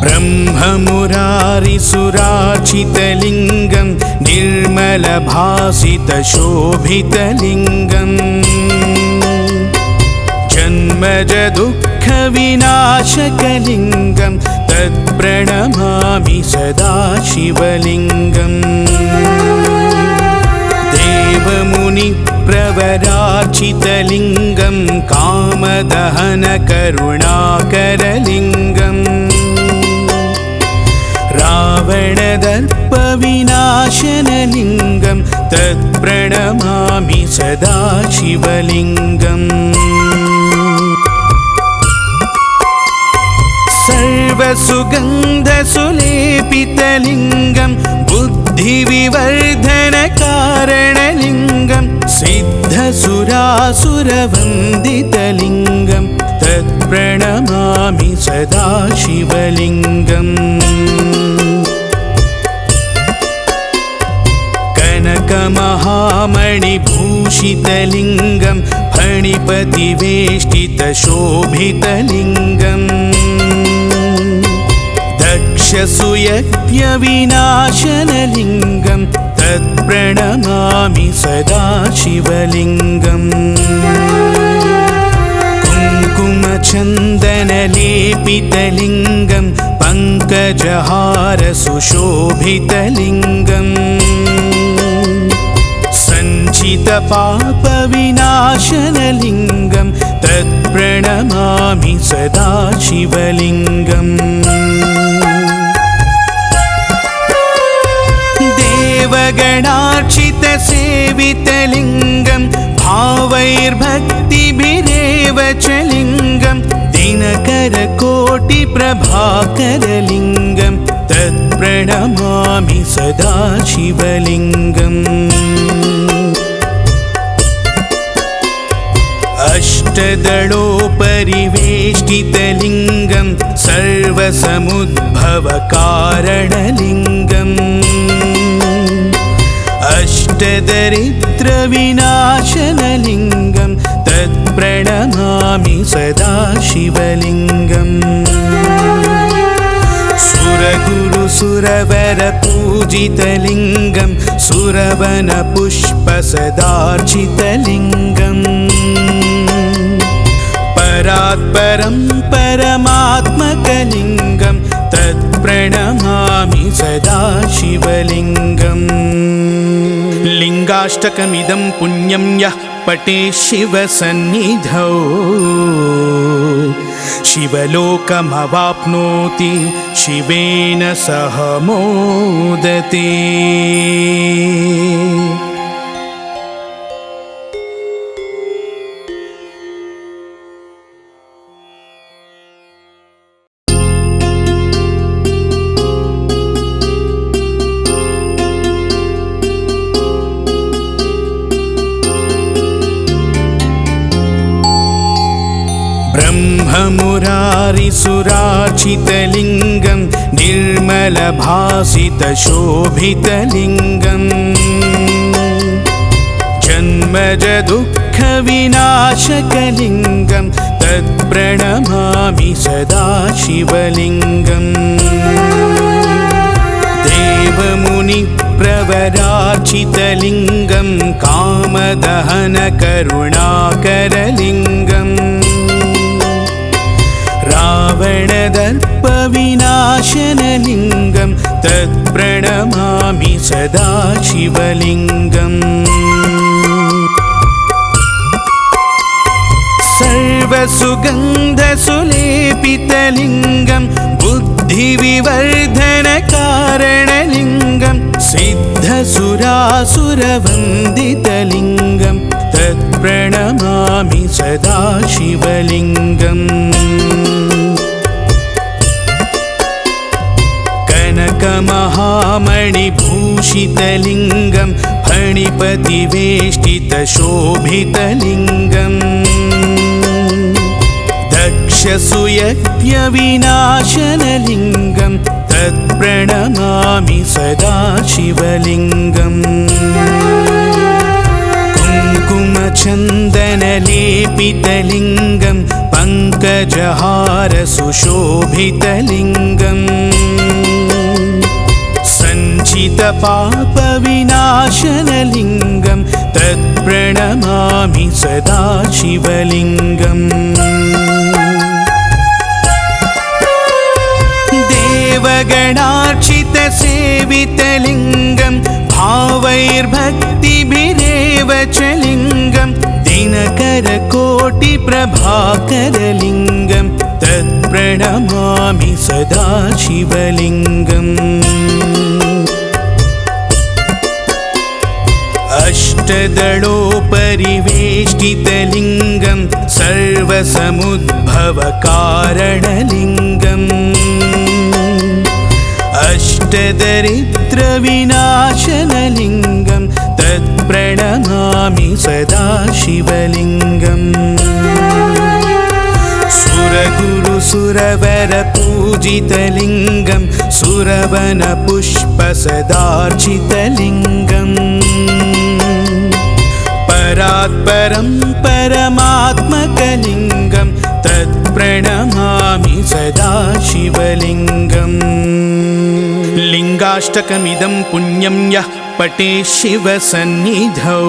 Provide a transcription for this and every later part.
ब्रह्ममुरारिसुरार्चितलिङ्गं निर्मलभासितशोभितलिङ्गम् जन्मजदुःखविनाशकलिङ्गं तत्प्रणमामि सदा शिवलिङ्गम् देवमुनिप्रवरार्चितलिङ्गं कामदहनकरुणाकरलिङ्गम् रावणदर्पविनाशनलिङ्गं तत्प्रणमामि सदा शिवलिङ्गम् सर्वसुगन्धसुलेपितलिङ्गं बुद्धिविवर्धनकारणलिङ्गं सिद्धसुरासुरवन्दितलिङ्गं तत्प्रणमामि सदा शिवलिङ्गम् कनकमहामणिभूषितलिङ्गं फणिपतिवेष्टितशोभितलिङ्गम् दक्षसुयज्ञविनाशनलिङ्गं तत्प्रणमामि सदा शिवलिङ्गम् कुङ्कुमचन्दनलेपितलिङ्गं पङ्कजहारसुशोभितलिङ्गम् सञ्चितपापविनाशनलिङ्गं तत्प्रणमामि सदा शिवलिङ्गम् देवगणार्चितसेवितलिङ्गं भावैर्भक्तिभिरेव च लिङ्गं दिनकरकोटिप्रभाकरलिङ्गं तत्प्रणमामि सदा शिवलिङ्गम् अष्टदलोपरिवेष्टितलिङ्गं सर्वसमुद्भवकारणलिङ्गम् अष्टदरिद्रविनाशनलिङ्गं तत्प्रणमामि सदा शिवलिङ्गम् सुरगुरुसुरवरपूजितलिङ्गं सुरवनपुष्पसदार्चितलिङ्गम् परात्परं परमात्मकलिङ्गं तत्प्रणमामि सदा शिवलिङ्गम् लिङ्गाष्टकमिदं पुण्यं यः पठेत् शिवसन्निधौ शिवलोकमवाप्नोति शिवेन सह मोदते। ब्रह्ममुरारिसुरार्चितलिङ्गं निर्मलभासितशोभितलिङ्गम् जन्मजदुःखविनाशकलिङ्गं तत्प्रणमामि सदा शिवलिङ्गम् देवमुनिप्रवरार्चितलिङ्गं कामदहनकरुणाकरलिङ्गम् रावणदर्पविनाशनलिङ्गं तत्प्रणमामि सदा शिवलिङ्गम् सर्वसुगन्धसुलेपितलिङ्गं बुद्धिविवर्धनकारणलिङ्गं सिद्धसुरासुरवन्दितलिङ्गं तत्प्रणमामि सदा शिवलिङ्गम् कनकमहामणिभूषितलिङ्गं फणिपतिवेष्टितशोभितलिङ्गम् दक्षसुयज्ञविनाशनलिङ्गं तत्प्रणमामि सदा शिवलिङ्गम् कुङ्कुमचन्दनलेपितलिङ्गं पङ्कजहारसुशोभितलिङ्गम् सञ्चितपापविनाशनलिङ्गं तत्प्रणमामि सदा शिवलिङ्गम् देवगणार्चितसेवितलिङ्गं भावैर्भक्तिभिरेव च लिङ्गं दिनकरकोटिप्रभाकरलिङ्गं तत्प्रणमामि सदा शिवलिङ्गम् अष्टदलोपरिवेष्टितलिङ्गं सर्वसमुद्भवकारणलिङ्गम् अष्टदरिद्रविनाशनलिङ्गं तत्प्रणमामि सदा शिवलिङ्गम् सुरगुरुसुरवरपूजितलिङ्गं सुरवनपुष्पसदार्चितलिङ्गम् परात्परं परमात्मकलिङ्गं तत्प्रणमामि सदा शिवलिङ्गम् लिङ्गाष्टकमिदं पुण्यं यः पठेत् शिवसन्निधौ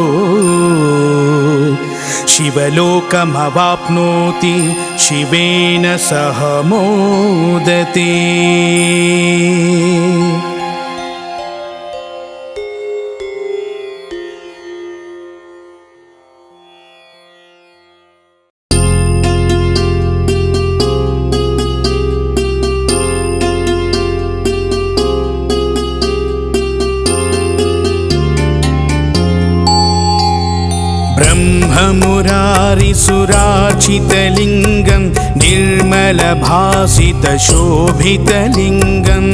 शिवलोकमवाप्नोति शिवेन सह मोदते। ब्रह्ममुरारिसुरार्चितलिङ्गं निर्मलभासितशोभितलिङ्गम्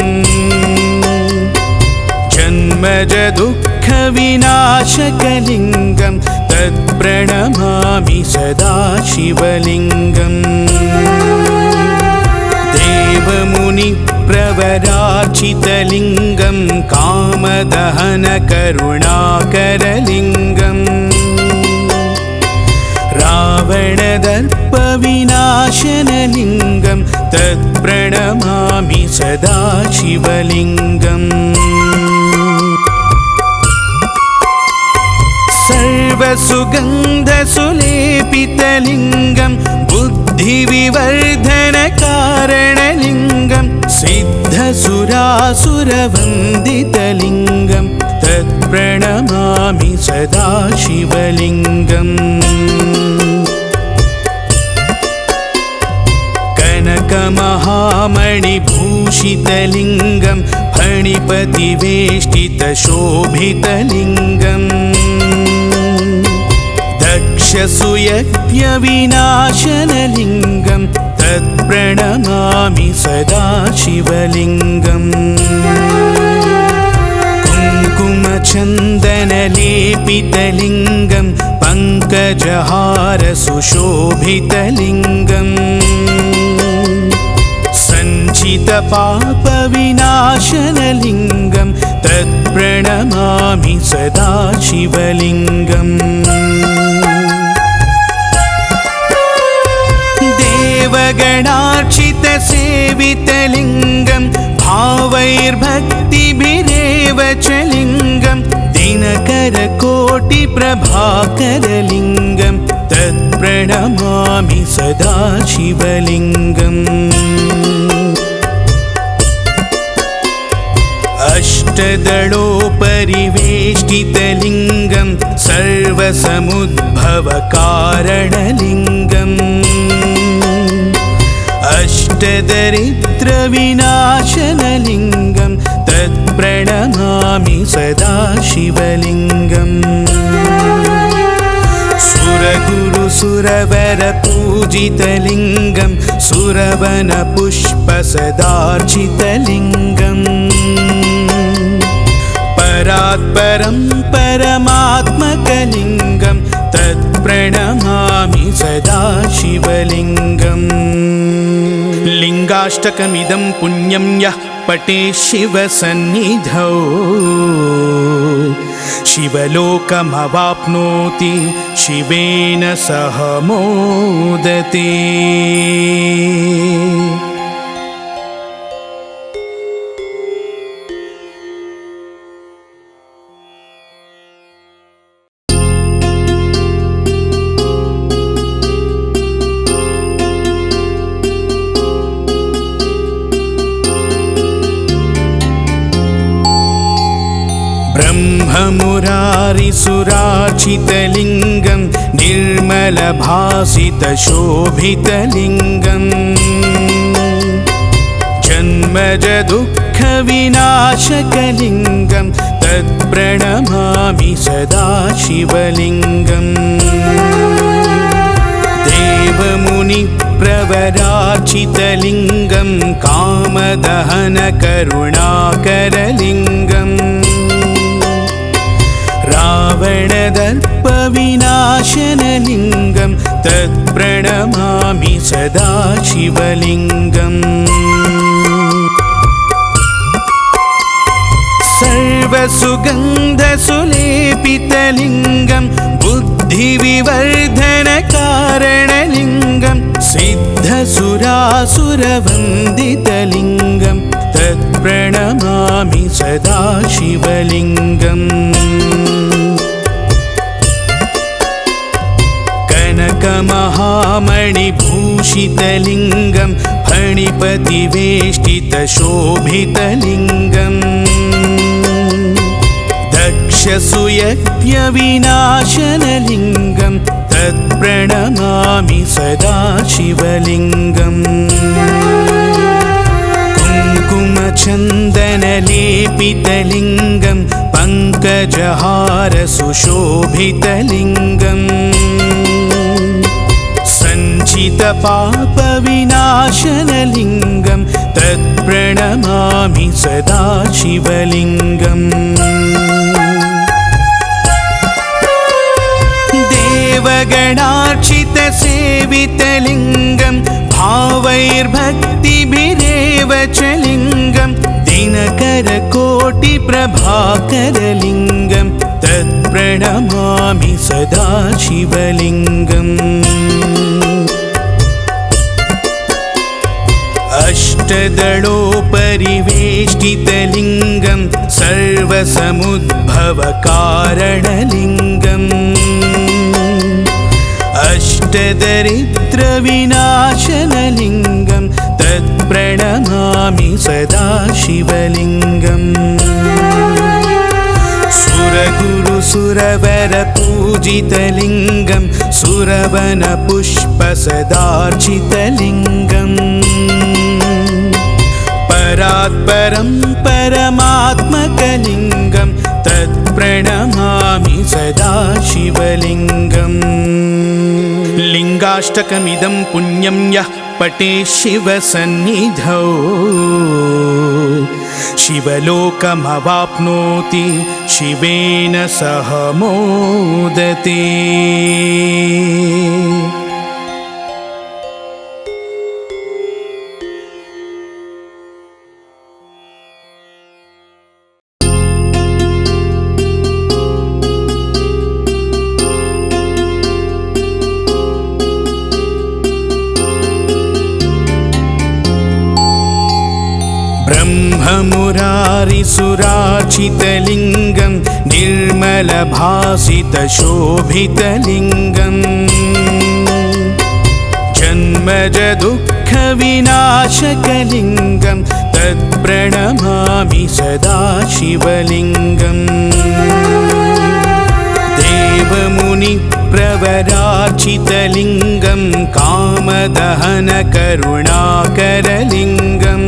जन्मजदुःखविनाशकलिङ्गं तत्प्रणमामि सदा शिवलिङ्गम् देवमुनिप्रवरार्चितलिङ्गं कामदहनकरुणाकरलिङ्गम् रावणदर्पविनाशनलिङ्गं तत्प्रणमामि सदा शिवलिङ्गम् सर्वसुगन्धसुलेपितलिङ्गं बुद्धिविवर्धनकारणलिङ्गं सिद्धसुरासुरवन्दितलिङ्गं तत्प्रणमामि सदा शिवलिङ्गम् कनकमहामणिभूषितलिङ्गं फणिपतिवेष्टितशोभितलिङ्गम् दक्षसुयज्ञविनाशनलिङ्गं तत्प्रणमामि सदा शिवलिङ्गम् कुङ्कुमचन्दनलेपितलिङ्गं पङ्कजहारसुशोभितलिङ्गम् सञ्चितपापविनाशनलिङ्गं तत्प्रणमामि सदा शिवलिङ्गम् देवगणार्चितसेवितलिङ्गं भावैर्भक्तिभिरेव च लिङ्गं दिनकरकोटिप्रभाकरलिङ्गं तत्प्रणमामि सदा शिवलिङ्गम् अष्टदलोपरिवेष्टितलिङ्गं सर्वसमुद्भवकारणलिङ्गम् अष्टदरिद्रविनाशनलिङ्गं तत्प्रणमामि सदा शिवलिङ्गम् सुरगुरुसुरवरपूजितलिङ्गं सुरवनपुष्पसदार्चितलिङ्गम् परात्परं परमात्मकलिङ्गं तत्प्रणमामि सदा शिवलिङ्गम् लिङ्गाष्टकमिदं पुण्यं यः पठेत् शिवसन्निधौ शिवलोकमवाप्नोति शिवेन सह मोदते। ब्रह्ममुरारिसुरार्चितलिङ्गं निर्मलभासितशोभितलिङ्गं जन्मजदुःखविनाशकलिङ्गं तत्प्रणमामि सदा शिवलिङ्गम्। देवमुनिप्रवरार्चितलिङ्गं कामदहनकरुणाकरलिङ्गम् रावणदर्पविनाशनलिङ्गं तत्प्रणमामि सदा शिवलिङ्गम्। सर्वसुगन्धसुलेपितलिङ्गं बुद्धिविवर्धनकारणलिङ्गं सिद्धसुरासुरवन्दितलिङ्गं तत्प्रणमामि सदा शिवलिङ्गम्। कनकमहामणिभूषितलिङ्गं फणिपतिवेष्टितशोभितलिङ्गं दक्षसुयज्ञविनाशनलिङ्गं तत्प्रणमामि सदा शिवलिङ्गम्। कुङ्कुमचन्दनलेपितलिङ्गं पङ्कजहारसुशोभितलिङ्गम् सञ्चितपापविनाशनलिङ्गं तत्प्रणमामि सदा शिवलिङ्गम्। देवगणार्चितसेवितलिङ्गं भावैर्भक्तिभिरेव च लिङ्गं दिनकरकोटिप्रभाकरलिङ्गं तत्प्रणमामि सदा शिवलिङ्गम्। अष्टदलोपरिवेष्टितलिङ्गं सर्वसमुद्भवकारणलिङ्गम् अष्टदरिद्रविनाशनलिङ्गं तत्प्रणमामि सदा शिवलिङ्गम्। सुरगुरुसुरवरपूजितलिङ्गं सुरवनपुष्पसदार्चितलिङ्गम् परात्परं परमात्मकलिङ्गं तत्प्रणमामि सदा शिवलिङ्गम्। लिङ्गाष्टकमिदं पुण्यं यः पठेत् शिवसन्निधौ शिवलोकमवाप्नोति शिवेन सह मोदते। ब्रह्ममुरारिसुरार्चितलिङ्गं निर्मलभासितशोभितलिङ्गं जन्मजदुःखविनाशकलिङ्गं तत्प्रणमामि सदा शिवलिङ्गम्। देवमुनिप्रवरार्चितलिङ्गं कामदहनकरुणाकरलिङ्गं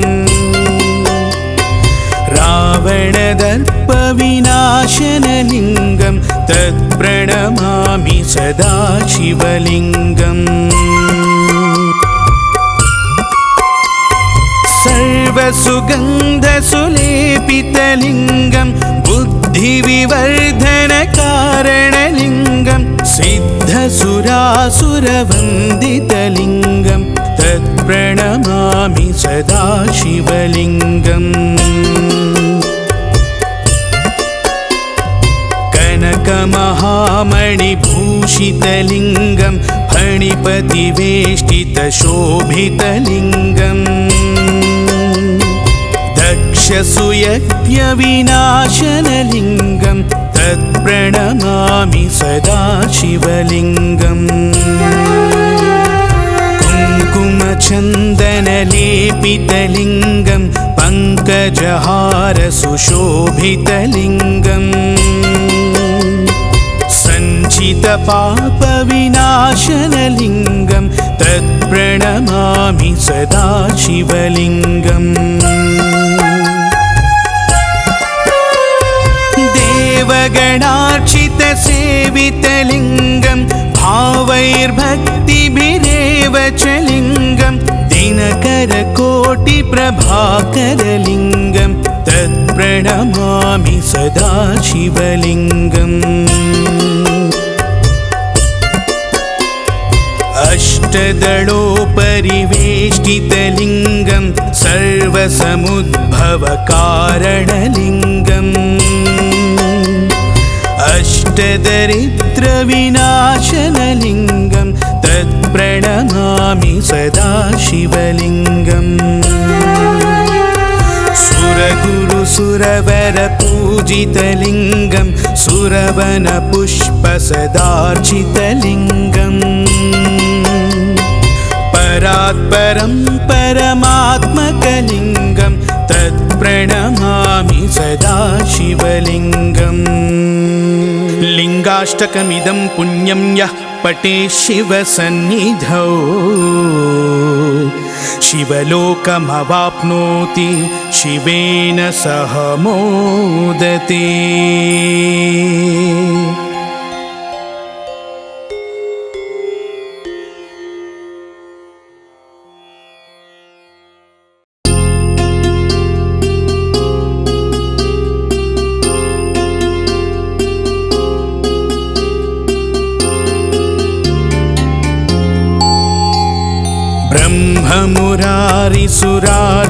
रावणदर्पविनाशनलिङ्गं तत्प्रणमामि सदा शिवलिङ्गम्। सर्वसुगन्धसुलेपितलिङ्गं बुद्धिविवर्धनकारणलिङ्गं सिद्धसुरासुरवन्दितलिङ्गं तत्प्रणमामि सदा शिवलिङ्गम्। कनकमहामणिभूषितलिङ्गं फणिपतिवेष्टितशोभितलिङ्गम् दक्षसूयज्ञविनाशनलिङ्गं तत्प्रणमामि सदा शिवलिङ्गम् कुङ्कुमचन्दनलेपितलिङ्गं पङ्कजहारसुशोभितलिङ्गम् सञ्चितपापविनाशनलिङ्गं तत्प्रणमामि सदा शिवलिङ्गम् देवगणार्चितसेवितलिङ्गं भावैर्भक्तिभिरेव च लिङ्गं दिनकरकोटिप्रभाकरलिङ्गं तत्प्रणमामि सदा शिवलिङ्गम् अष्टदलोपरिवेष्टितलिङ्गं सर्वसमुद्भवकारणलिङ्गम् अष्टदरिद्रविनाशनलिङ्गं तत्प्रणमामि सदा शिवलिङ्गम् सुरगुरुसुरवरपूजितलिङ्गं सुरवनपुष्पसदार्चितलिङ्गम् परात्परं परमात्मकलिङ्गं तत्प्रणमामि सदा शिवलिङ्गम् लिङ्गाष्टकमिदं पुण्यं यः पठेत् शिवसन्निधौ शिवलोकमवाप्नोति शिवेन सह मोदते।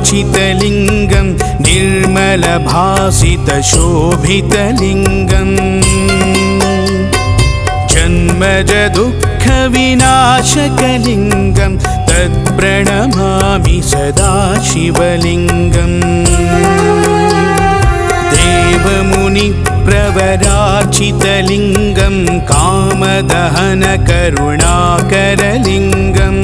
ब्रह्ममुरारिसुरार्चितलिङ्गं निर्मलभासितशोभितलिङ्गम् जन्मजदुःखविनाशकलिङ्गं तत्प्रणमामि सदा शिवलिङ्गम् देवमुनिप्रवरार्चितलिङ्गं कामदहनकरुणाकरलिङ्गम्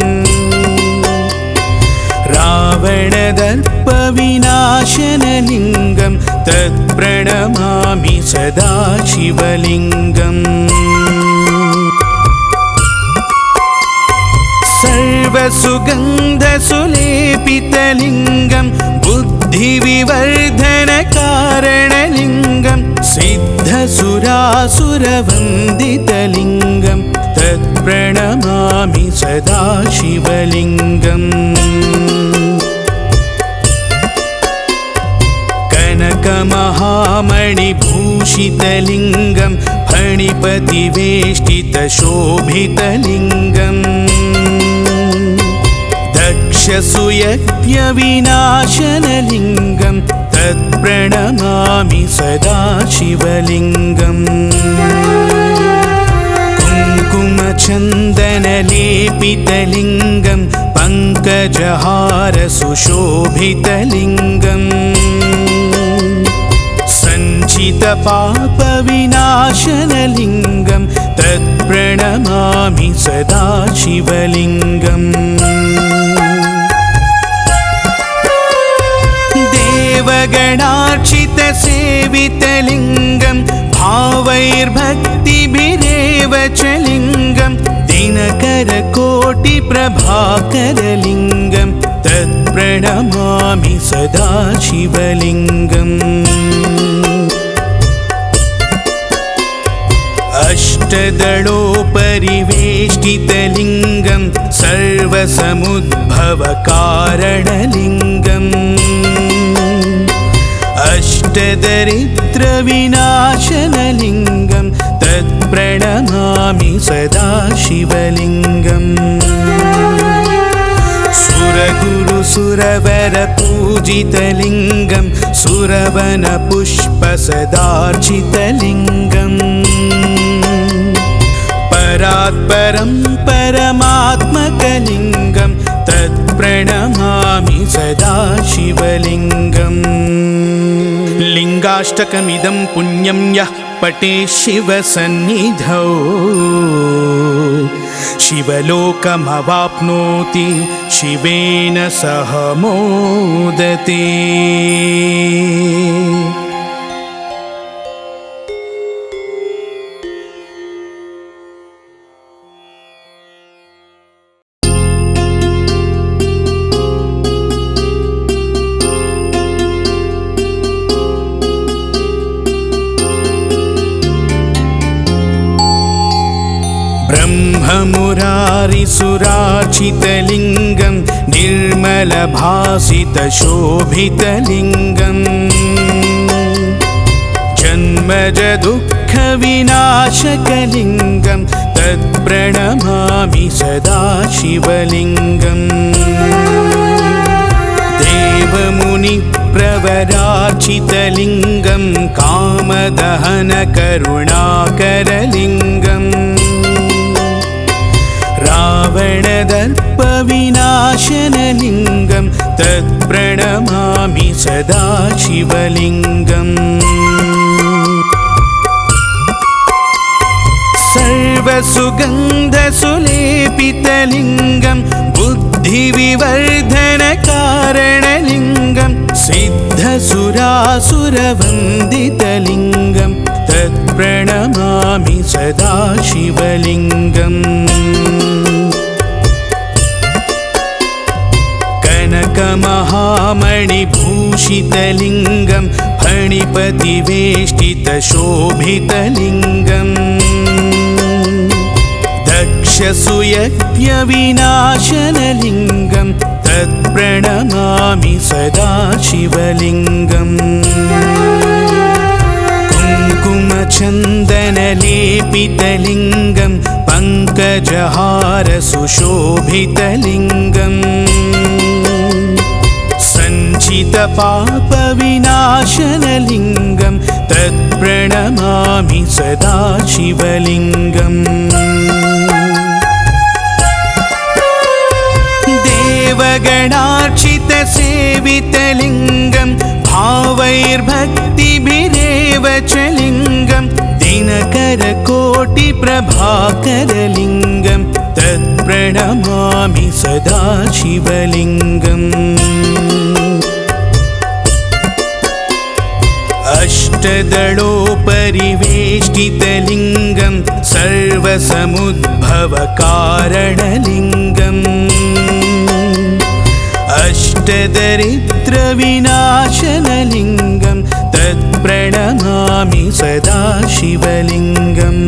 रावणदर्पविनाशनलिङ्गं तत्प्रणमामि सदा शिवलिङ्गम् सर्वसुगन्धसुलेपितलिङ्गं बुद्धिविवर्धनकारणलिङ्गं सिद्धसुरासुरवन्दितलिङ्गं तत्प्रणमामि सदा शिवलिङ्गम् कनकमहामणिभूषितलिङ्गं फणिपतिवेष्टितशोभितलिङ्गम् दक्षसूयज्ञविनाशनलिङ्गं तत्प्रणमामि सदा शिवलिङ्गम् कुङ्कुमचन्दनलेपितलिङ्गं पङ्कजहारसुशोभितलिङ्गम् सञ्चितपापविनाशनलिङ्गं तत्प्रणमामि सदा शिवलिङ्गम् देवगणार्चितसेवितलिङ्गं भावैर्भक्तिभिरेव च लिङ्गं दिनकरकोटिप्रभाकरलिङ्गं तत्प्रणमामि सदा शिवलिङ्गम् अष्टदलोपरिवेष्टितलिङ्गं सर्वसमुद्भवकारणलिङ्गम् अष्टदरिद्रविनाशनलिङ्गं तत्प्रणमामि सदा शिवलिङ्गम् सुरगुरुसुरवरपूजितलिङ्गं सुरवनपुष्पसदार्चितलिङ्गम् परात्परं परमात्मकलिङ्गं तत्प्रणमामि सदा शिवलिङ्गम् लिङ्गाष्टकमिदं पुण्यं यः पठेत् शिवसन्निधौ शिवलोकमवाप्नोति शिवेन सह मोदते। ब्रह्ममुरारिसुरार्चितलिङ्गं निर्मलभासितशोभितलिङ्गम् जन्मजदुःखविनाशकलिङ्गं तत्प्रणमामि सदा शिवलिङ्गम् देवमुनिप्रवरार्चितलिङ्गं कामदहनकरुणाकरलिङ्गम् रावणदर्पविनाशनलिङ्गं तत्प्रणमामि सदा शिवलिङ्गम् सर्वसुगन्धसुलेपितलिङ्गं बुद्धिविवर्धनकारणलिङ्गं सिद्धसुरासुरवन्दितलिङ्गं तत्प्रणमामि सदा शिवलिङ्गम् कनकमहामणिभूषितलिङ्गं फणिपतिवेष्टितशोभितलिङ्गम् दक्षसुयज्ञविनाशनलिङ्गं तत्प्रणमामि सदा शिवलिङ्गम् कुङ्कुमचन्दनलेपितलिङ्गं पङ्कजहारसुशोभितलिङ्गम् सञ्चितपापविनाशनलिङ्गं तत्प्रणमामि सदा शिवलिङ्गम् देवगणार्चितसेवितलिङ्गं भावैर्भक्तिभिरेव च लिङ्गं दिनकरकोटिप्रभाकरलिङ्गं तत्प्रणमामि सदा शिवलिङ्गम् अष्टदलोपरिवेष्टितलिङ्गं सर्वसमुद्भवकारणलिङ्गम् अष्टदरिद्रविनाशनलिङ्गं तत्प्रणमामि सदा शिवलिङ्गम्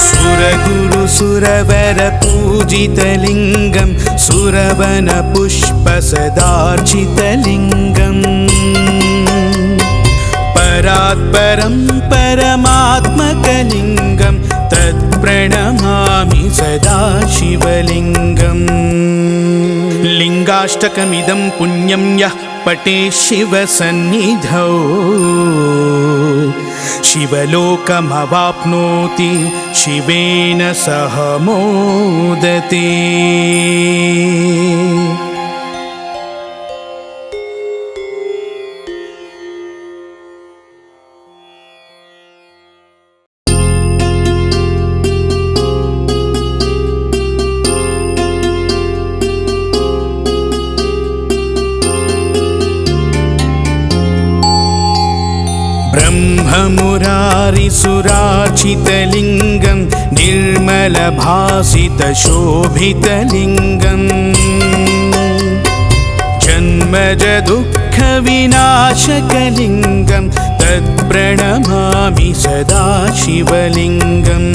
सुरगुरुसुरवरपूजितलिङ्गं सुरवनपुष्पसदार्चितलिङ्गम् परात्परं परमात्मकलिङ्गं तत्प्रणमामि सदा शिवलिङ्गम् लिङ्गाष्टकमिदं पुण्यं यः पठेत् शिवसन्निधौ शिवलोकमवाप्नोति शिवेन सह मोदते। ब्रह्ममुरारिसुरार्चितलिङ्गं निर्मलभासितशोभितलिङ्गम् जन्मजदुःखविनाशकलिङ्गं तत्प्रणमामि सदा शिवलिङ्गम्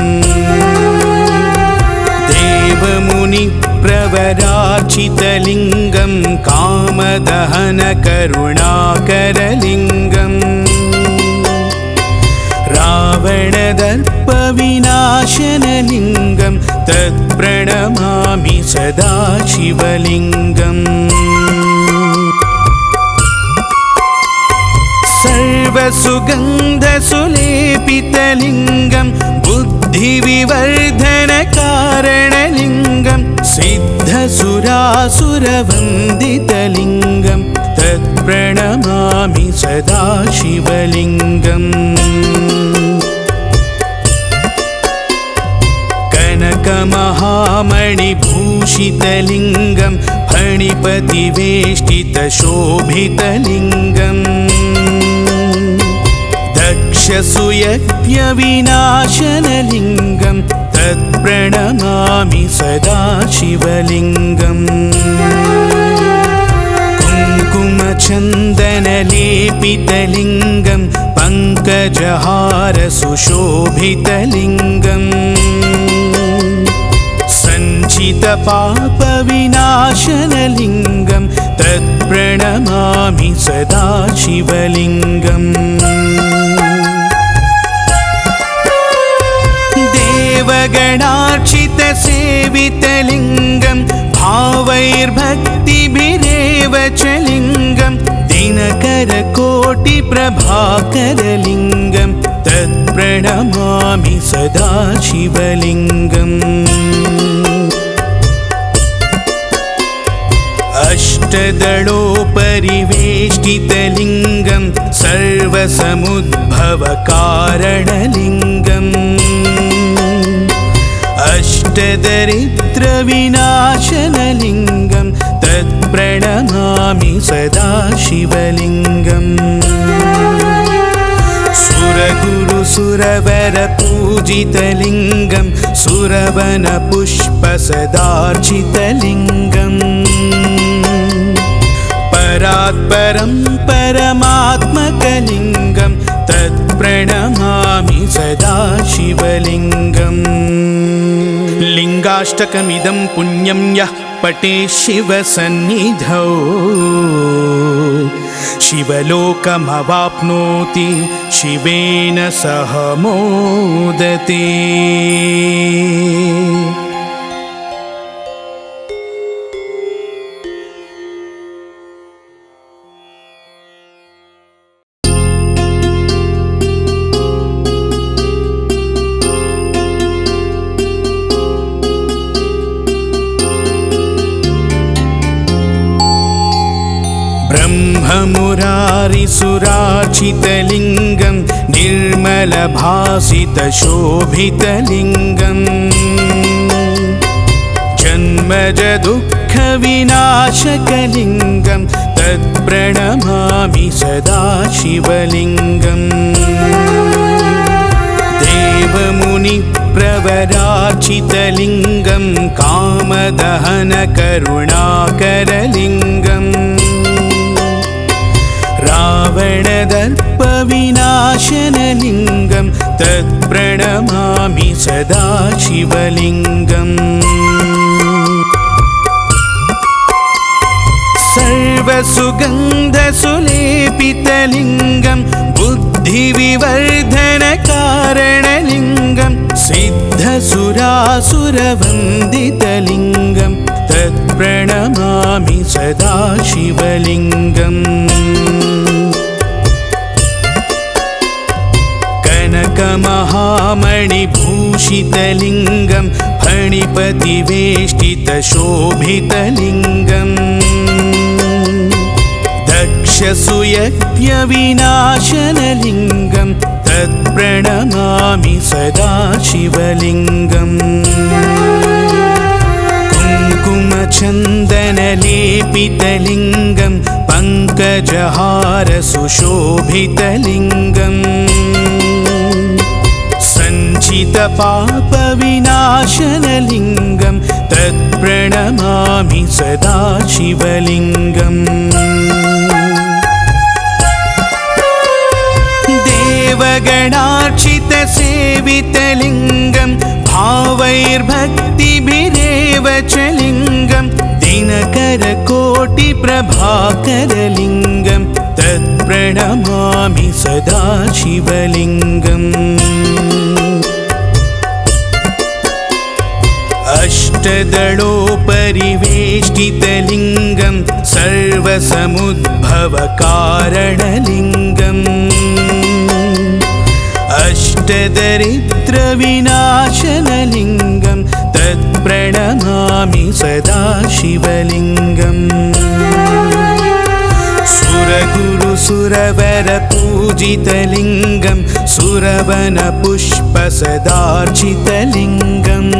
देवमुनिप्रवरार्चितलिङ्गं कामदहनकरुणाकरलिङ्गम् रावणदर्पविनाशनलिङ्गं तत्प्रणमामि सदा शिवलिङ्गम् सर्वसुगन्धसुलेपितलिङ्गं बुद्धिविवर्धनकारणलिङ्गं सिद्धसुरासुरवन्दितलिङ्गं तत्प्रणमामि सदा शिवलिङ्गम् कनकमहामणिभूषितलिङ्गं फणिपतिवेष्टितशोभितलिङ्गम् दक्षसुयज्ञविनाशनलिङ्गं तत्प्रणमामि सदा शिवलिङ्गम् कुङ्कुमचन्दनलेपितलिङ्गं पङ्कजहारसुशोभितलिङ्गम् सञ्चितपापविनाशनलिङ्गं तत्प्रणमामि सदा शिवलिङ्गम् देवगणार्चितसेवितलिङ्गं भावैर्भक्तिभिरेव च लिङ्गं दिनकरकोटिप्रभाकरलिङ्गं तत्प्रणमामि सदा शिवलिङ्गम् अष्टदलोपरिवेष्टितलिङ्गं सर्वसमुद्भवकारणलिङ्गम् अष्टदरिद्रविनाशनलिङ्गं तत्प्रणमामि सदा शिवलिङ्गम् सुरगुरुसुरवरपूजितलिङ्गं सुरवनपुष्पसदार्चितलिङ्गम् परात्परं परमात्मकलिङ्गं तत्प्रणमामि सदा शिवलिङ्गम् लिङ्गाष्टकमिदं पुण्यं यः पठेत् शिवसन्निधौ शिवलोकमवाप्नोति शिवेन सह मोदते। ब्रह्ममुरारिसुरार्चितलिङ्गं निर्मलभासितशोभितलिङ्गं जन्मजदुःखविनाशकलिङ्गं तत्प्रणमामि सदा शिवलिङ्गम् देवमुनिप्रवरार्चितलिङ्गं कामदहनकरुणाकरलिङ्गम् रावणदर्पविनाशनलिङ्गं तत्प्रणमामि सदा शिवलिङ्गम् सर्वसुगन्धसुलेपितलिङ्गं बुद्धिविवर्धनकारणलिङ्गं सिद्धसुरासुरवन्दितलिङ्गं तत्प्रणमामि सदा शिवलिङ्गम् कनकमहामणिभूषितलिङ्गं फणिपतिवेष्टितशोभितलिङ्गम् दक्षसुयज्ञविनाशनलिङ्गं तत्प्रणमामि सदा शिवलिङ्गम् कुङ्कुमचन्दनलेपितलिङ्गं पङ्कजहारसुशोभितलिङ्गम् सञ्चितपापविनाशनलिङ्गं तत्प्रणमामि सदा शिवलिङ्गम् देवगणार्चितसेवितलिङ्गं भावैर्भक्तिभिरेव च लिङ्गं दिनकरकोटिप्रभाकरलिङ्गं तत्प्रणमामि सदा शिवलिङ्गम् अष्टदलोपरिवेष्टितलिङ्गं सर्वसमुद्भवकारणलिङ्गम् अष्टदरिद्रविनाशनलिङ्गं तत्प्रणमामि सदा शिवलिङ्गम् सुरगुरुसुरवरपूजितलिङ्गं सुरवनपुष्पसदार्चितलिङ्गम्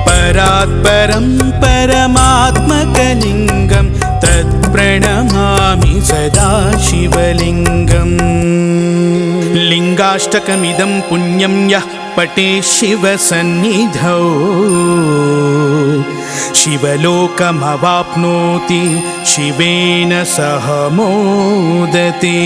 परात्परं परमात्मकलिङ्गं तत्प्रणमामि सदा शिवलिङ्गम् लिङ्गाष्टकमिदं पुण्यं यः पठेत् शिवसन्निधौ शिवलोकमवाप्नोति शिवेन सह मोदते।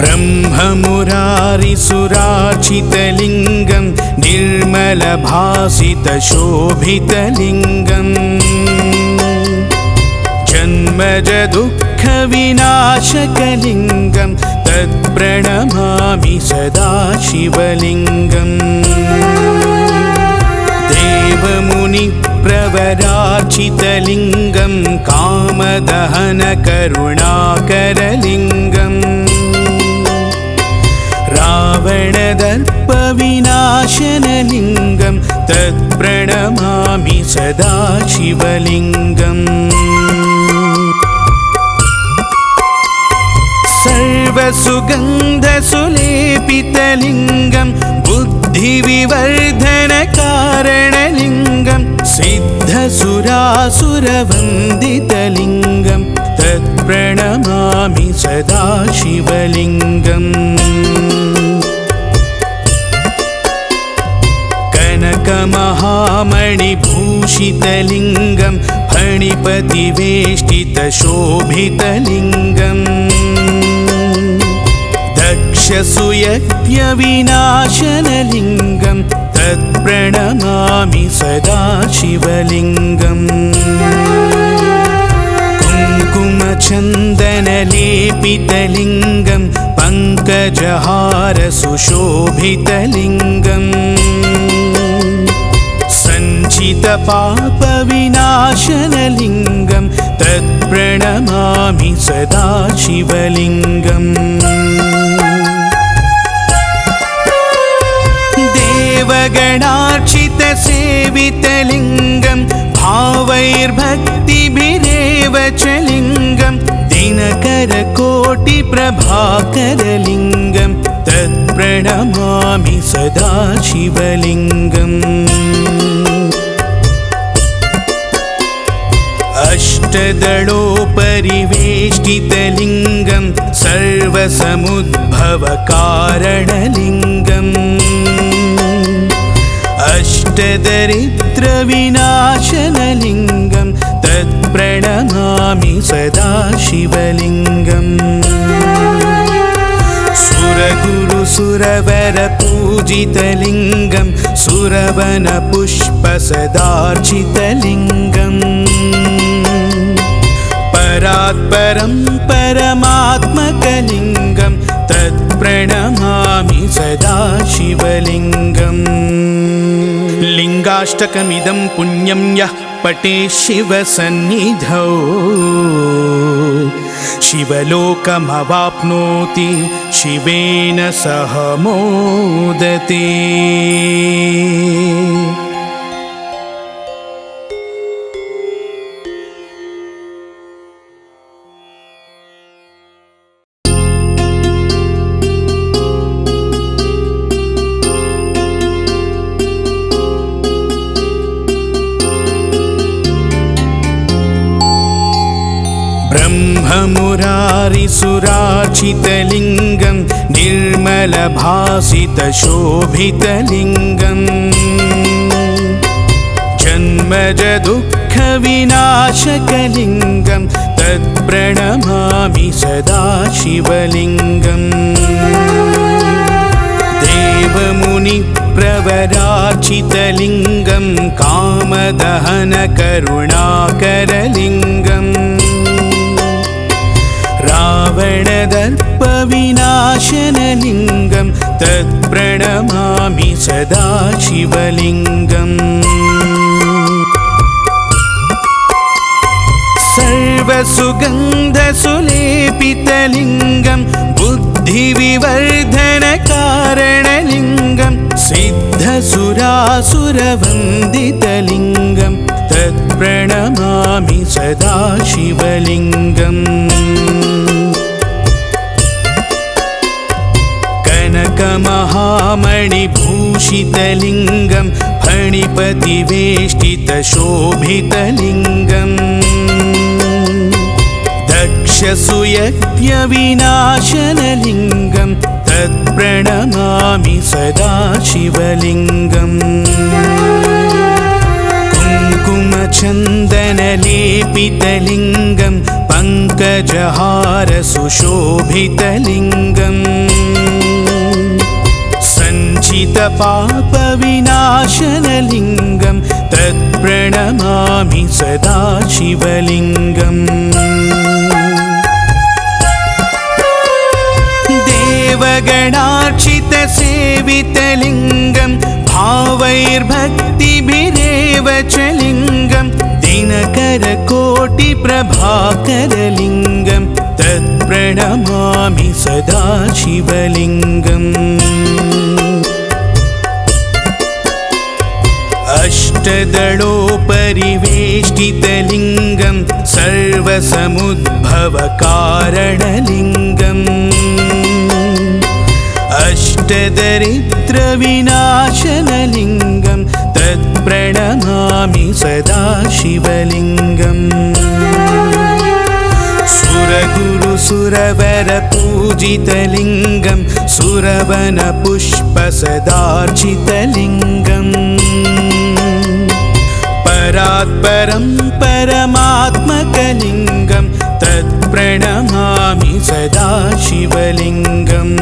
ब्रह्ममुरारिसुरार्चितलिङ्गं निर्मलभासितशोभितलिङ्गं जन्मजदुःखविनाशकलिङ्गं तत्प्रणमामि सदा शिवलिङ्गम् देवमुनिप्रवरार्चितलिङ्गं कामदहनकरुणाकरलिङ्गम् रावणदर्पविनाशनलिङ्गं तत्प्रणमामि सदा शिवलिङ्गम् सर्वसुगन्धसुलेपितलिङ्गं बुद्धिविवर्धनकारणलिङ्गं सिद्धसुरासुरवन्दितलिङ्गं तत्प्रणमामि सदा शिवलिङ्गम् कनकमहामणिभूषितलिङ्गं फणिपतिवेष्टितशोभितलिङ्गम् दक्षसुयज्ञविनाशनलिङ्गं तत्प्रणमामि सदा शिवलिङ्गम् कुङ्कुमचन्दनलेपितलिङ्गं पङ्कजहारसुशोभितलिङ्गम् सञ्चितपापविनाशनलिङ्गं तत्प्रणमामि सदा शिवलिङ्गम् देवगणार्चितसेवितलिङ्गं भावैर्भक्तिभिरेव च लिङ्गं दिनकरकोटिप्रभाकरलिङ्गं तत्प्रणमामि सदा शिवलिङ्गम् अष्टदलोपरिवेष्टितलिङ्गं सर्वसमुद्भवकारणलिङ्गम् अष्टदरिद्रविनाशनलिङ्गं तत्प्रणमामि सदा शिवलिङ्गम् सुरगुरुसुरवरपूजितलिङ्गं सुरवनपुष्पसदार्चितलिङ्गम् परात्परं परमात्मकलिङ्गं तत्प्रणमामि सदा शिवलिङ्गम् लिङ्गाष्टकमिदं पुण्यं यः पठेत् शिवसन्निधौ शिवलोकमवाप्नोति शिवेन सह मोदते। ब्रह्ममुरारिसुरार्चितलिङ्गं निर्मलभासितशोभितलिङ्गम् जन्मज दुःखविनाशकलिङ्गं तत्प्रणमामि सदा शिवलिङ्गम् देवमुनिप्रवराचितलिङ्गं कामदहनकरुणाकरलिङ्गम् रावणदर्पविनाशनलिङ्गं तत्प्रणमामि सदा शिवलिङ्गम् सर्वसुगन्धसुलेपितलिङ्गं बुद्धिविवर्धनकारणलिङ्गं सिद्धसुरासुरवन्दितलिङ्गं तत्प्रणमामि सदा शिवलिङ्गम् कनकमहामणिभूषितलिङ्गं फणिपतिवेष्टितशोभितलिङ्गम् दक्षसुयज्ञविनाशनलिङ्गं तत्प्रणमामि सदा शिवलिङ्गम् कुङ्कुमचन्दनलेपितलिङ्गं पङ्कजहारसुशोभितलिङ्गम् सञ्चितपापविनाशनलिङ्गं तत्प्रणमामि सदा शिवलिङ्गम् देवगणार्चितसेवितलिङ्गं भावैर्भक्तिभिरेव च लिङ्गं दिनकरकोटिप्रभाकरलिङ्गं तत्प्रणमामि सदा शिवलिङ्गम् अष्टदलोपरिवेष्टितलिङ्गं सर्वसमुद्भवकारणलिङ्गम् अष्टदरिद्रविनाशनलिङ्गं तत्प्रणमामि सदा शिवलिङ्गम् सुरगुरुसुरवरपूजितलिङ्गं सुरवनपुष्पसदार्चितलिङ्गम् परात्परं परमात्मकलिङ्गं तत्प्रणमामि सदा शिवलिङ्गम्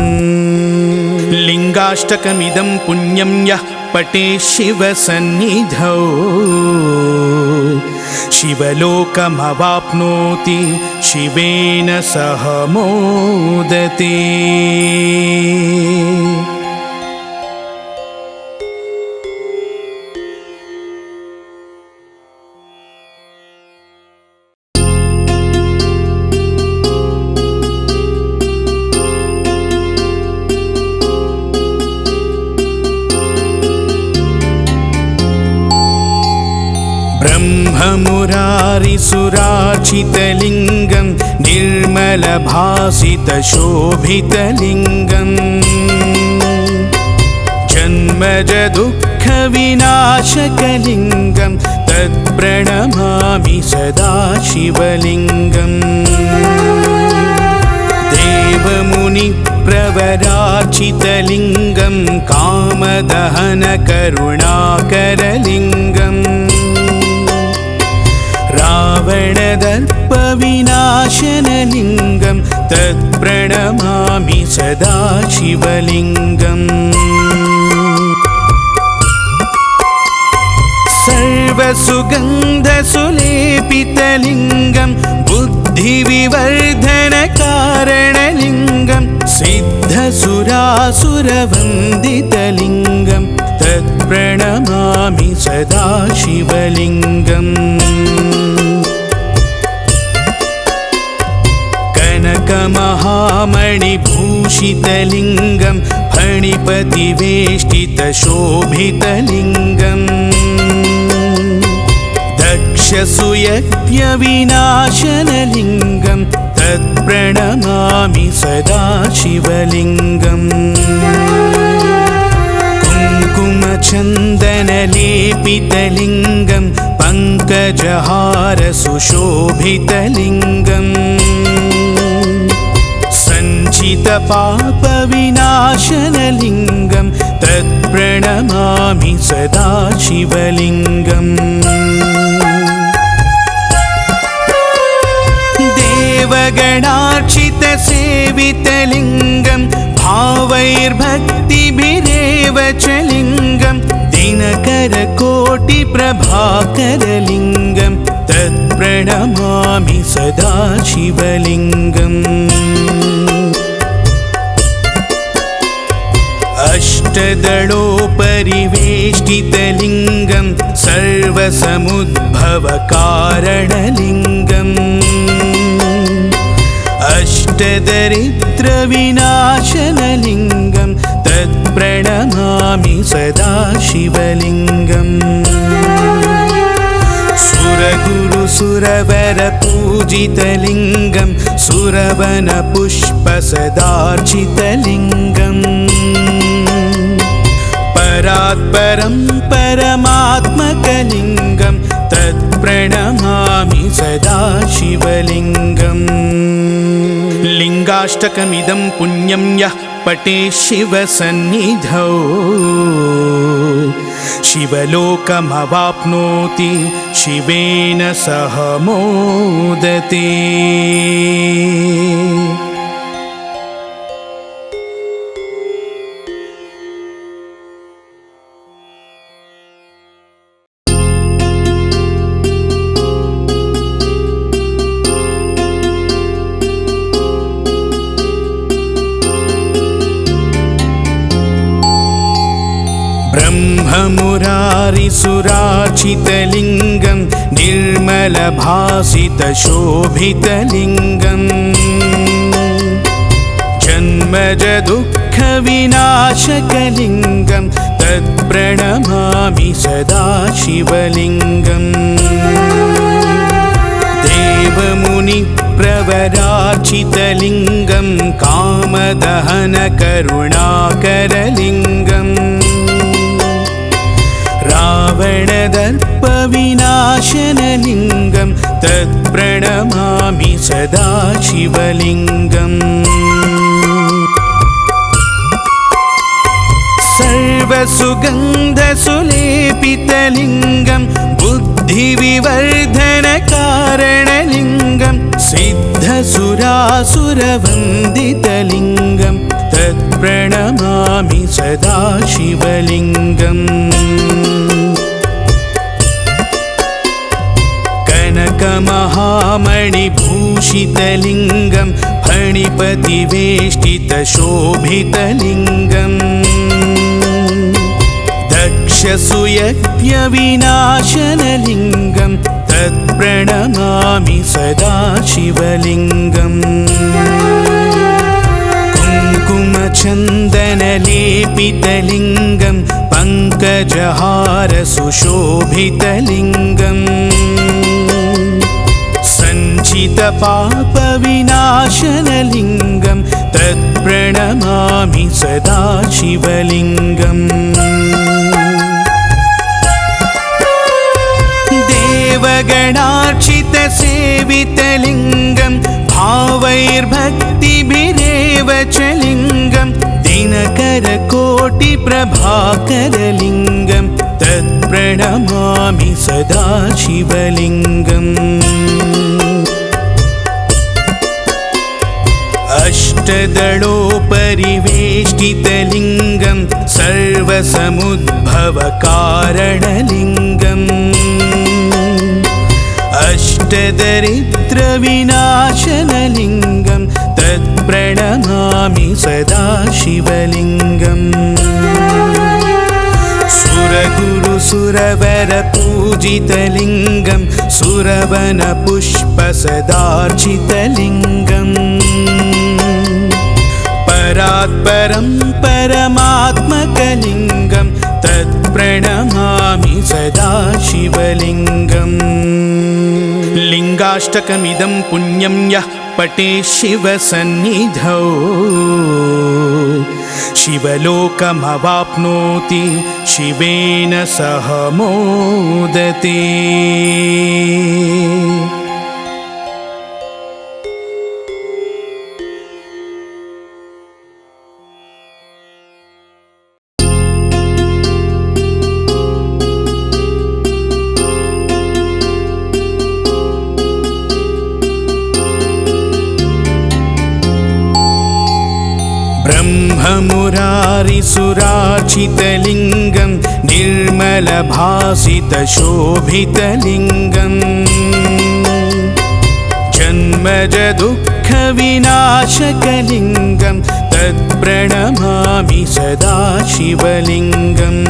लिङ्गाष्टकमिदं पुण्यं यः पठेत् शिवसन्निधौ शिवलोकमवाप्नोति शिवेन सह मोदते। ब्रह्ममुरारिसुरार्चितलिङ्गं निर्मलभासितशोभितलिङ्गम् जन्मज दुःखविनाशकलिङ्गं तत्प्रणमामि सदा शिवलिङ्गम् देवमुनिप्रवराचितलिङ्गं कामदहनकरुणाकरलिङ्गम् रावणदर्पविनाशनलिङ्गं तत्प्रणमामि सदा शिवलिङ्गम् सर्वसुगन्धसुलेपितलिङ्गं बुद्धिविवर्धनकारणलिङ्गं सिद्धसुरासुरवन्दितलिङ्गं तत्प्रणमामि सदा शिवलिङ्गम् कनकमहामणिभूषितलिङ्गं फणिपतिवेष्टितशोभितलिङ्गम् दक्षसुयज्ञविनाशनलिङ्गं तत्प्रणमामि सदा शिवलिङ्गम् कुङ्कुमचन्दनलेपितलिङ्गं पङ्कजहारसुशोभितलिङ्गम् सञ्चितपापविनाशनलिङ्गं तत्प्रणमामि सदा शिवलिङ्गम् देवगणार्चितसेवितलिङ्गं भावैर्भक्तिभिरेव च लिङ्गं दिनकरकोटिप्रभाकरलिङ्गं तत्प्रणमामि सदा शिवलिङ्गम् अष्टदलोपरिवेष्टितलिङ्गं सर्वसमुद्भवकारणलिङ्गम् अष्टदरिद्रविनाशनलिङ्गं तत्प्रणमामि सदा शिवलिङ्गम् सुरगुरुसुरवरपूजितलिङ्गं सुरवनपुष्पसदार्चितलिङ्गम् परात्परं परमात्मकलिङ्गं तत्प्रणमामि सदा शिवलिङ्गम् लिङ्गाष्टकमिदं पुण्यं यः पठेत् शिवसन्निधौ शिवलोकमवाप्नोति शिवेन सह मोदते। ब्रह्ममुरारिसुरार्चितलिङ्गं निर्मलभासितशोभितलिङ्गम् जन्मजदुःखविनाशकलिङ्गं तत्प्रणमामि सदा शिवलिङ्गम् देवमुनिप्रवरार्चितलिङ्गं कामदहनकरुणाकरलिङ्गम् रावणदर्पविनाशनलिङ्गं तत्प्रणमामि सदा शिवलिङ्गम् सर्वसुगन्धसुलेपितलिङ्गं बुद्धिविवर्धनकारणलिङ्गं सिद्धसुरासुरवन्दितलिङ्गं तत्प्रणमामि सदा शिवलिङ्गम् कनकमहामणिभूषितलिङ्गं फणिपतिवेष्टितशोभितलिङ्गम् दक्षसुयज्ञविनाशनलिङ्गं तत्प्रणमामि सदा शिवलिङ्गम् कुङ्कुमचन्दनलेपितलिङ्गं पङ्कजहारसुशोभितलिङ्गम् सञ्चितपापविनाशनलिङ्गं तत्प्रणमामि सदा शिवलिङ्गम् देवगणार्चितसेवितलिङ्गं भावैर्भक्तिभिरेव च लिङ्गं दिनकरकोटिप्रभाकरलिङ्गं तत्प्रणमामि सदा शिवलिङ्गम् अष्टदलोपरिवेष्टितलिङ्गं सर्वसमुद्भवकारणलिङ्गम् अष्टदरिद्रविनाशनलिङ्गं तत्प्रणमामि सदा शिवलिङ्गम् सुरगुरुसुरवरपूजितलिङ्गं सुरवनपुष्पसदार्चितलिङ्गम् परात्परं परमात्मकलिङ्गं तत्प्रणमामि सदा शिवलिङ्गम् लिङ्गाष्टकमिदं पुण्यं यः पठेत् शिवसन्निधौ शिवलोकमवाप्नोति शिवेन सह मोदते। ब्रह्ममुरारिसुरार्चितलिङ्गं निर्मलभासितशोभितलिङ्गम् जन्मजदुःखविनाशकलिङ्गं तत्प्रणमामि सदा शिवलिङ्गम्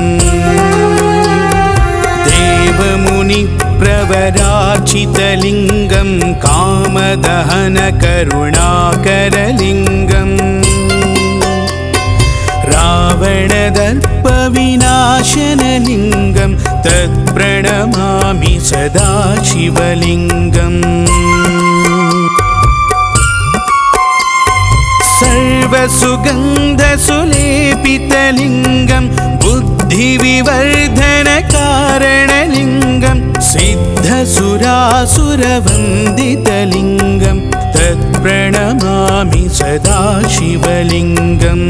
देवमुनिप्रवरार्चितलिङ्गं कामदहनकरुणाकरलिङ्गम् रावणदर्पविनाशनलिङ्गं तत्प्रणमामि सदा शिवलिङ्गम् सर्वसुगन्धसुलेपितलिङ्गं बुद्धिविवर्धनकारणलिङ्गं सिद्धसुरासुरवन्दितलिङ्गं तत्प्रणमामि सदा शिवलिङ्गम्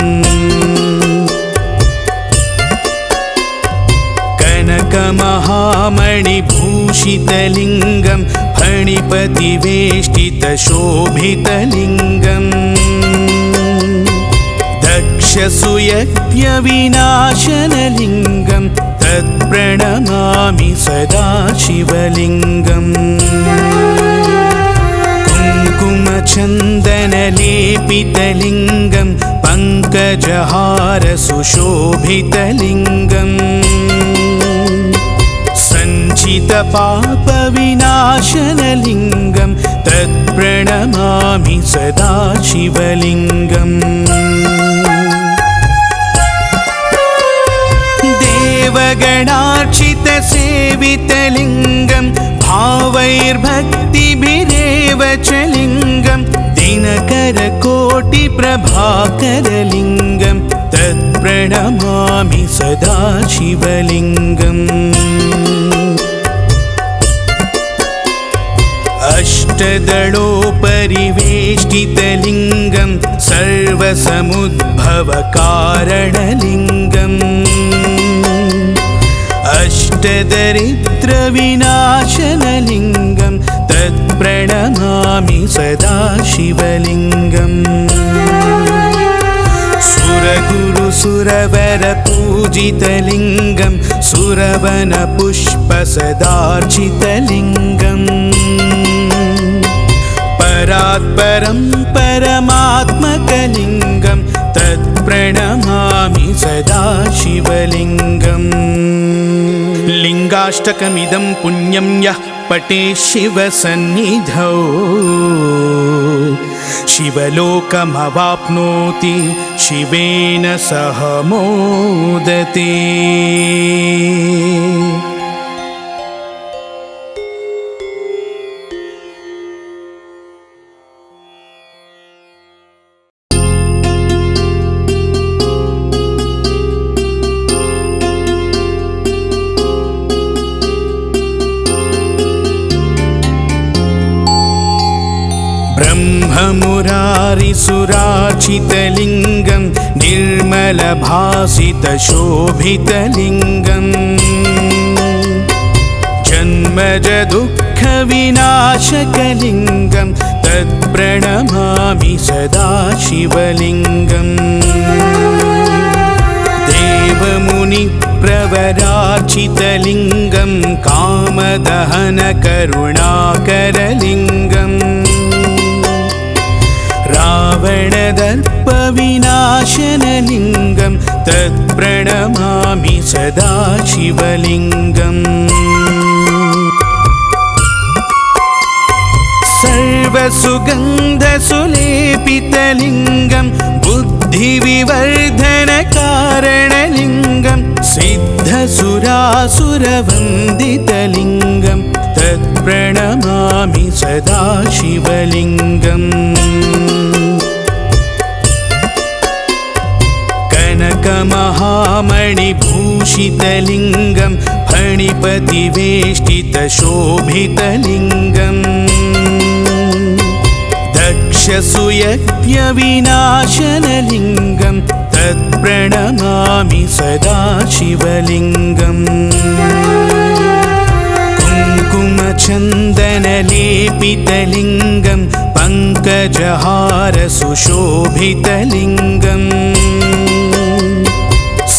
कनकमहामणिभूषितलिङ्गं फणिपतिवेष्टितशोभितलिङ्गम् दक्षसुयज्ञविनाशनलिङ्गं तत्प्रणमामि सदा शिवलिङ्गम् कुङ्कुमचन्दनलेपितलिङ्गं पङ्कजहारसुशोभितलिङ्गम् सञ्चितपापविनाशनलिङ्गं तत्प्रणमामि सदा शिवलिङ्गम् देवगणार्चितसेवितलिङ्गं भावैर्भक्तिभिरेव च लिङ्गं दिनकरकोटिप्रभाकरलिङ्गं तत्प्रणमामि सदा शिवलिङ्गम् अष्टदलोपरिवेष्टितलिङ्गं सर्वसमुद्भवकारणलिङ्गम् अष्टदरिद्रविनाशनलिङ्गं तत्प्रणमामि सदा शिवलिङ्गम् सुरगुरुसुरवरपूजितलिङ्गं सुरवनपुष्पसदार्चितलिङ्गम् परात्परं परमात्मकलिङ्गं तत्प्रणमामि सदा शिवलिङ्गम् लिङ्गाष्टकमिदं पुण्यं यः पठेत् शिवसन्निधौ शिवलोकमवाप्नोति शिवेन सह मोदते। ब्रह्ममुरारिसुरार्चितलिङ्गं निर्मलभासितशोभितलिङ्गम् जन्मजदुःखविनाशकलिङ्गं तत्प्रणमामि सदा शिवलिङ्गम् देवमुनिप्रवरार्चितलिङ्गं कामदहनकरुणाकरलिङ्गम् रावणदर्पविनाशनलिङ्गं तत्प्रणमामि सदा शिवलिङ्गम् सर्वसुगन्धसुलेपितलिङ्गं बुद्धिविवर्धनकारणलिङ्गं सिद्धसुरासुरवन्दितलिङ्गं तत्प्रणमामि सदा शिवलिङ्गम् कनकमहामणिभूषितलिङ्गं फणिपतिवेष्टितशोभितलिङ्गम् दक्षसुयज्ञविनाशनलिङ्गं तत्प्रणमामि सदा शिवलिङ्गम् कुङ्कुमचन्दनलेपितलिङ्गं पङ्कजहारसुशोभितलिङ्गम्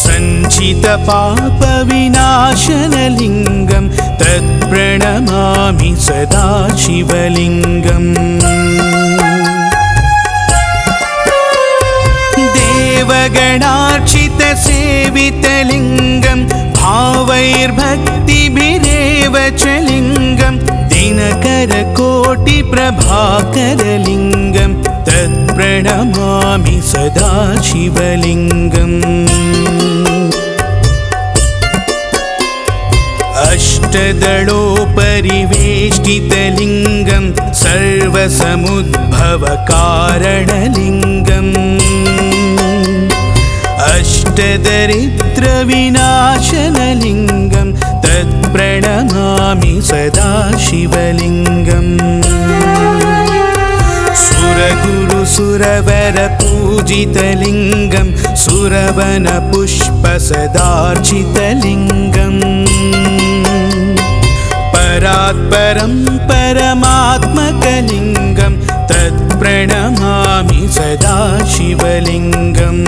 सञ्चितपापविनाशनलिङ्गं तत्प्रणमामि सदा शिवलिङ्गम् देवगणार्चितसेवितलिङ्गं भावैर्भक्तिभिरेव च लिङ्गं दिनकरकोटिप्रभाकरलिङ्गं तत्प्रणमामि सदा शिवलिङ्गम् अष्टदलोपरिवेष्टितलिङ्गं सर्वसमुद्भवकारणलिङ्गम् अष्टदरिद्रविनाशनलिङ्गं तत्प्रणमामि सदा शिवलिङ्गम् सुरगुरुसुरवरपूजितलिङ्गं सुरवनपुष्पसदार्चितलिङ्गम् परात्परं परमात्मकलिङ्गं तत्प्रणमामि सदा शिवलिङ्गम्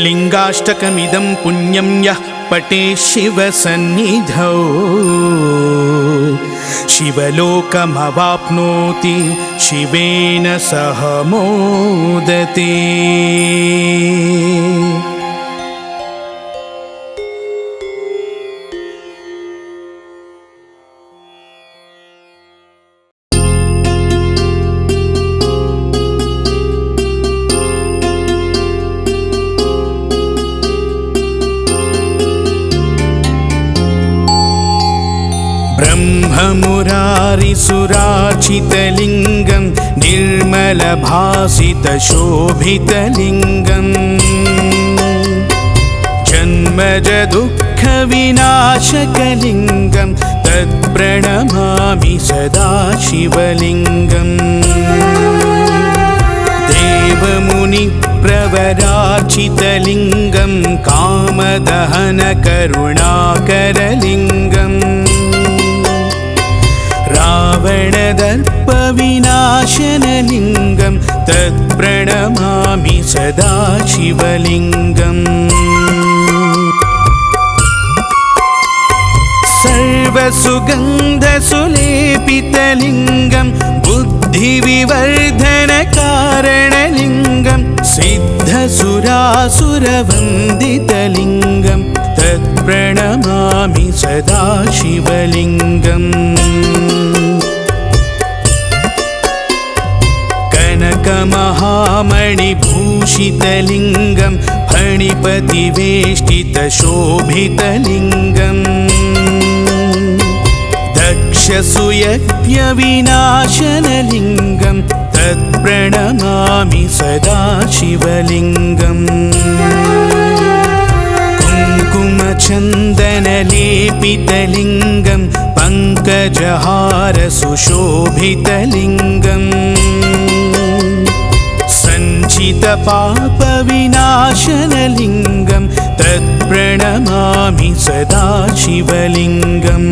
लिङ्गाष्टकमिदं पुण्यं यः पठेत् शिवसन्निधौ शिवलोकमवाप्नोति शिवेन सह मोदते। ब्रह्ममुरारिसुरार्चितलिङ्गं निर्मलभासितशोभितलिङ्गम् जन्मजदुःखविनाशकलिङ्गं तत्प्रणमामि सदा शिवलिङ्गम् देवमुनिप्रवरार्चितलिङ्गं कामदहनकरुणाकरलिङ्गम् रावणदर्पविनाशनलिङ्गं तत्प्रणमामि सदा शिवलिङ्गम् सर्वसुगन्धसुलेपितलिङ्गं बुद्धिविवर्धनकारणलिङ्गं सिद्धसुरासुरवन्दितलिङ्गं तत्प्रणमामि सदा शिवलिङ्गम् कनकमहामणिभूषितलिङ्गं फणिपतिवेष्टितशोभितलिङ्गम् दक्षसुयज्ञविनाशनलिङ्गं तत्प्रणमामि सदा शिवलिङ्गम् कुङ्कुमचन्दनलेपितलिङ्गं पङ्कजहारसुशोभितलिङ्गम् सञ्चितपापविनाशनलिङ्गं तत्प्रणमामि सदा शिवलिङ्गम्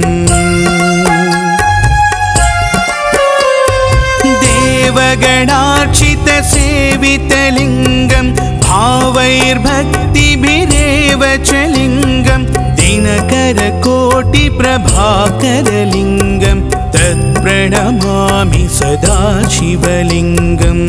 देवगणार्चितसेवितलिङ्गं भावैर्भक्तिभिरेव च लिङ्गं दिनकरकोटिप्रभाकरलिङ्गं तत्प्रणमामि सदा शिवलिङ्गम्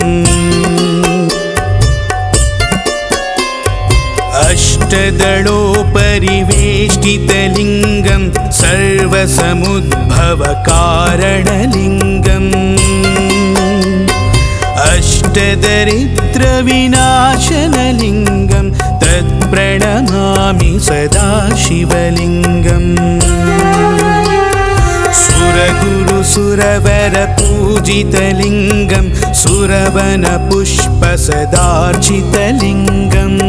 अष्टदलोपरिवेष्टितलिङ्गं सर्वसमुद्भवकारणलिङ्गम् अष्टदरिद्रविनाशनलिङ्गं तत्प्रणमामि सदा शिवलिङ्गम् सुरगुरुसुरवरपूजितलिङ्गं सुरवनपुष्पसदार्चितलिङ्गम्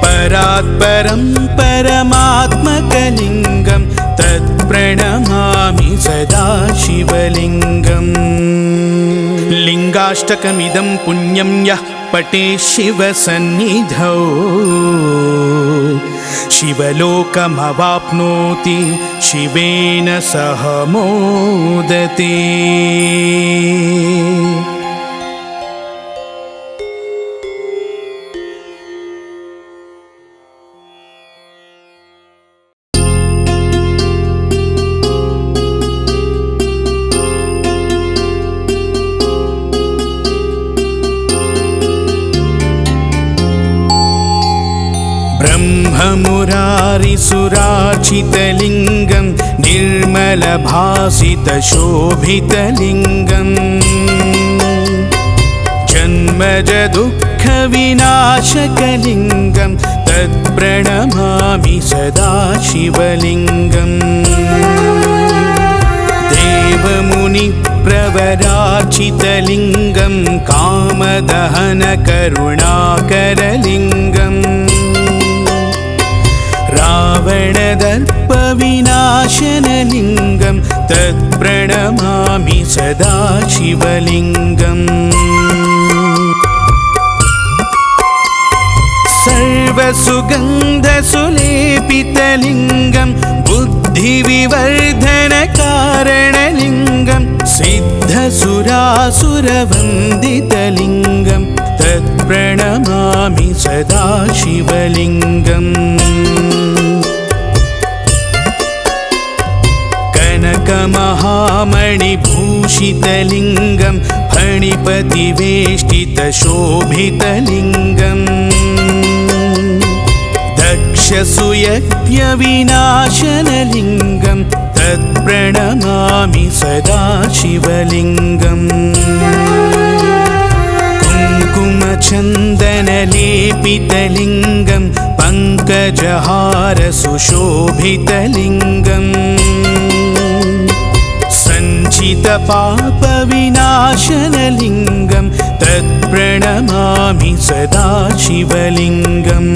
परात्परं परमात्मकलिङ्गं तत्प्रणमामि सदा शिवलिङ्गम् लिङ्गाष्टकमिदं पुण्यं यः पठेत् शिवसन्निधौ शिवलोकमवाप्नोति शिवेन सह मोदते। ब्रह्ममुरारिसुरार्चितलिङ्गं निर्मलभासितशोभितलिङ्गम् जन्मजदुःखविनाशकलिङ्गं तत्प्रणमामि सदा शिवलिङ्गम्। देवमुनिप्रवरार्चितलिङ्गं कामदहनकरुणाकरलिङ्गम् रावणदर्पविनाशनलिङ्गं तत्प्रणमामि सदा शिवलिङ्गम्। सर्वसुगन्धसुलेपितलिङ्गं बुद्धिविवर्धनकारणलिङ्गं सिद्धसुरासुरवन्दितलिङ्गं तत्प्रणमामि सदा शिवलिङ्गम्। कनकमहामणिभूषितलिङ्गं फणिपतिवेष्टितशोभितलिङ्गम् दक्षसुयज्ञविनाशनलिङ्गं तत्प्रणमामि सदा शिवलिङ्गम्। कुङ्कुमचन्दनलेपितलिङ्गं पङ्कजहारसुशोभितलिङ्गम् सञ्चितपापविनाशनलिङ्गं तत्प्रणमामि सदा शिवलिङ्गम्।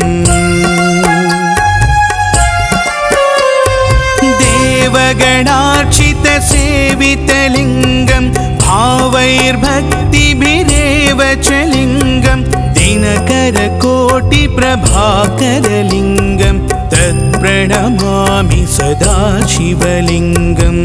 देवगणार्चितसेवितलिङ्गं भावैर्भक्तिभिरेव च लिङ्गं दिनकरकोटिप्रभाकरलिङ्गं तत्प्रणमामि सदा शिवलिङ्गम्।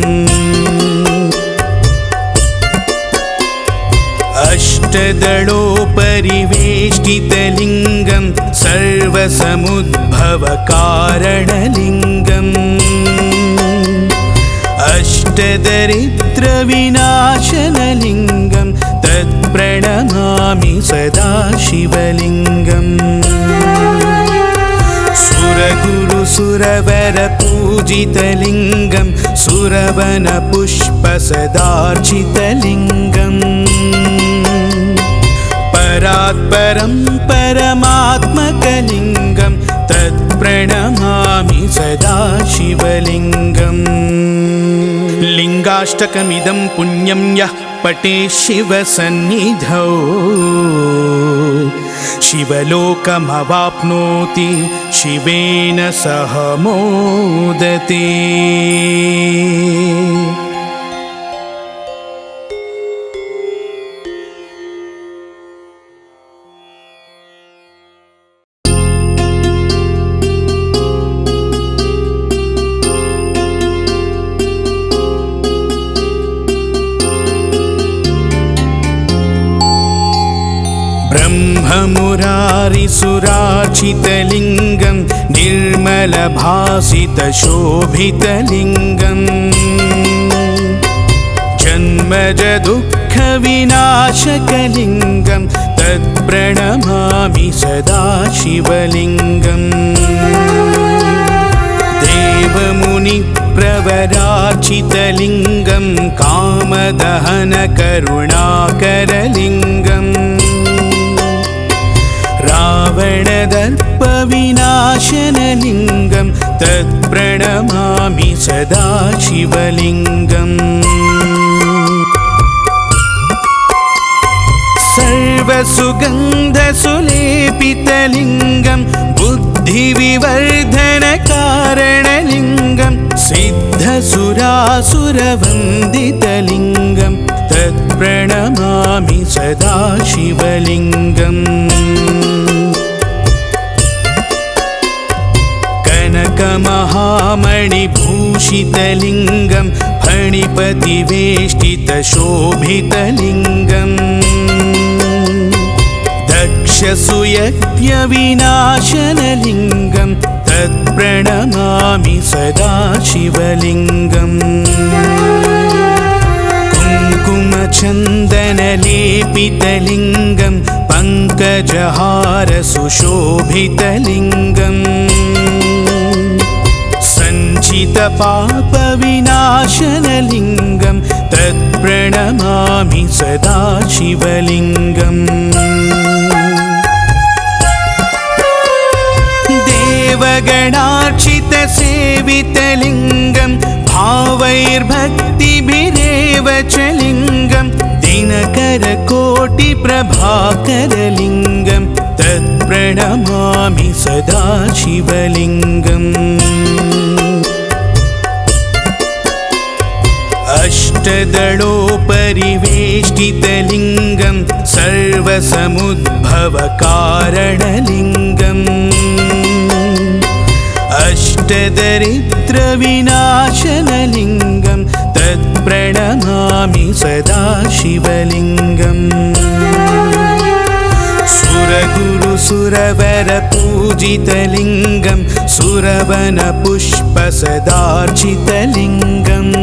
अष्टदलोपरिवेष्टितलिङ्गं सर्वसमुद्भवकारणलिङ्गम् अष्टदरिद्रविनाशनलिङ्गं तत्प्रणमामि सदा शिवलिङ्गम्। सुरगुरुसुरवरपूजितलिङ्गं सुरवनपुष्पसदार्चितलिङ्गम् परात्परं परमात्मकलिङ्गं तत्प्रणमामि सदा शिवलिङ्गम्। लिङ्गाष्टकमिदं पुण्यं यः पठेत् शिवसन्निधौ शिवलोकमवाप्नोति शिवेन सह मोदते। ब्रह्ममुरारिसुरार्चितलिङ्गं निर्मलभासितशोभितलिङ्गम् जन्मजदुःखविनाशकलिङ्गं तत्प्रणमामि सदा शिवलिङ्गम्। देवमुनिप्रवरार्चितलिङ्गं कामदहनकरुणाकरलिङ्गम् रावणदर्पविनाशनलिङ्गं तत्प्रणमामि सदा शिवलिङ्गम्। सर्वसुगन्धसुलेपितलिङ्गं बुद्धिविवर्धनकारणलिङ्गं सिद्धसुरासुरवन्दितलिङ्गं तत्प्रणमामि सदा शिवलिङ्गम्। कनकमहामणिभूषितलिङ्गं फणिपतिवेष्टितशोभितलिङ्गम् दक्षसूयज्ञविनाशनलिङ्गं तत्प्रणमामि सदा शिवलिङ्गम् कुङ्कुमचन्दनलेपितलिङ्गं पङ्कजहारसुशोभितलिङ्गम् सञ्चितपापविनाशनलिङ्गं तत्प्रणमामि सदा शिवलिङ्गम् देवगणार्चितसेवितलिङ्गं भावैर्भक्तिभिरेव च लिङ्गं दिनकरकोटिप्रभाकरलिङ्गं तत्प्रणमामि सदा शिवलिङ्गम् अष्टदलोपरिवेष्टितलिङ्गं सर्वसमुद्भवकारणलिङ्गम् अष्टदरिद्रविनाशनलिङ्गं तत्प्रणमामि सदा शिवलिङ्गम् सुरगुरुसुरवरपूजितलिङ्गं सुरवनपुष्पसदार्चितलिङ्गम्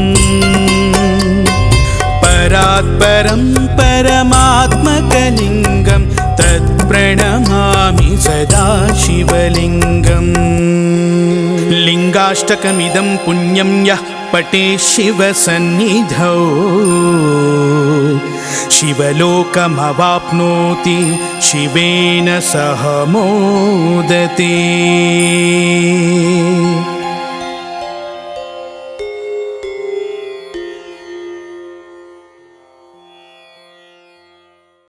परात्परं परमात्मकलिङ्गं तत्प्रणमामि सदा शिवलिङ्गम् लिङ्गाष्टकमिदं पुण्यं यः पठेत् शिवसन्निधौ शिवलोकमवाप्नोति शिवेन सह मोदते।